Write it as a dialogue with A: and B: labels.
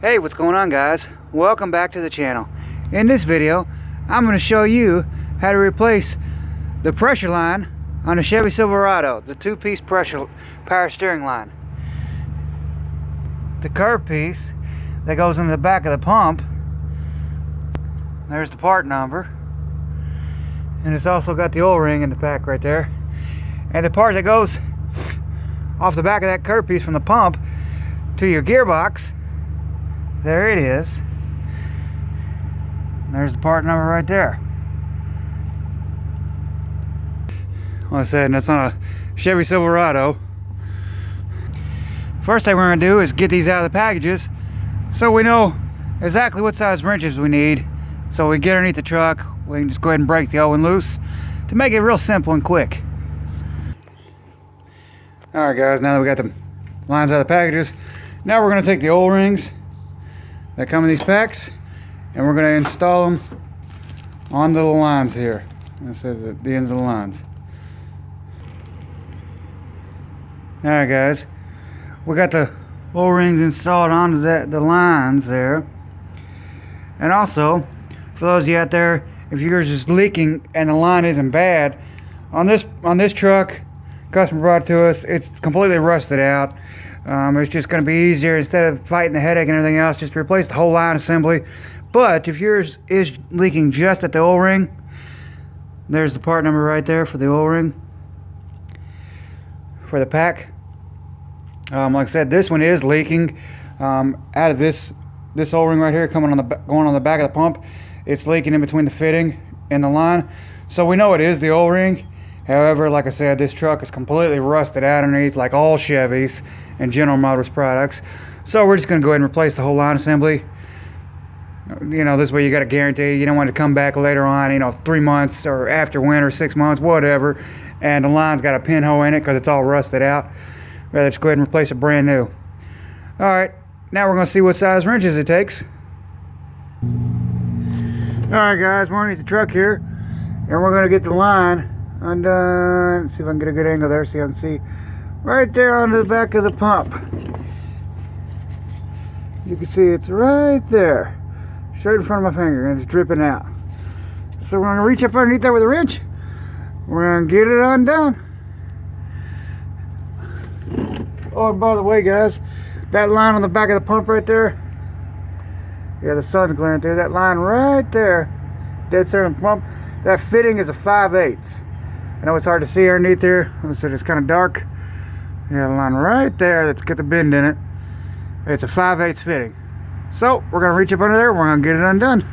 A: Hey, what's going on, guys? Welcome back to the channel. In this video, I'm going to show you how to replace the pressure line on a Chevy Silverado, the two-piece pressure power steering line. The curve piece that goes into the back of the pump, there's the part number, and it's also got the oil ring in the back right there. And the part that goes off the back of that curve piece from the pump to your gearbox, there it is. There's the part number right there. Like I said, that's on a Chevy Silverado. First thing we're going to do is get these out of the packages so we know exactly what size wrenches we need. So we get underneath the truck, we can just go ahead and break the O-ring loose to make it real simple and quick. Alright guys, now that we got the lines out of the packages, now we're going to take the O-rings that come in these packs and we're going to install them onto the lines here. This is the ends of the lines. Alright guys, we got the O-rings installed onto the lines there. And also, for those of you out there, if yours is leaking and the line isn't bad, on this truck, customer brought it to us, it's completely rusted out. It's just going to be easier, instead of fighting the headache and everything else, just replace the whole line assembly. But if yours is leaking just at the O-ring, there's the part number right there for the O-ring for the pack. Like I said, this one is leaking out of this O-ring right here, going on the back of the pump. It's leaking in between the fitting and the line, so we know it is the O-ring. However, like I said, this truck is completely rusted out underneath, like all Chevys and General Motors products. So we're just going to go ahead and replace the whole line assembly. You know, this way you got a guarantee. You don't want to come back later on, you know, 3 months or after winter, 6 months, whatever, and the line's got a pinhole in it because it's all rusted out. Rather just go ahead and replace it brand new. Alright, now we're going to see what size wrenches it takes. Alright guys, we're underneath the truck here, and we're going to get the line undone. See if I can get a good angle there so you can see right there on the back of the pump. You can see it's right there, straight in front of my finger, and it's dripping out. So we're going to reach up underneath there with a wrench. We're going to get it undone. Oh, and by the way guys, that line on the back of the pump right there, yeah, the sun's glaring through that line right there, dead center of the pump. That fitting is a 5/8. I know it's hard to see underneath there, so it's kind of dark. Yeah, the line right there that's got the bend in it, it's a 5/8 fitting. So we're going to reach up under there, we're going to get it undone.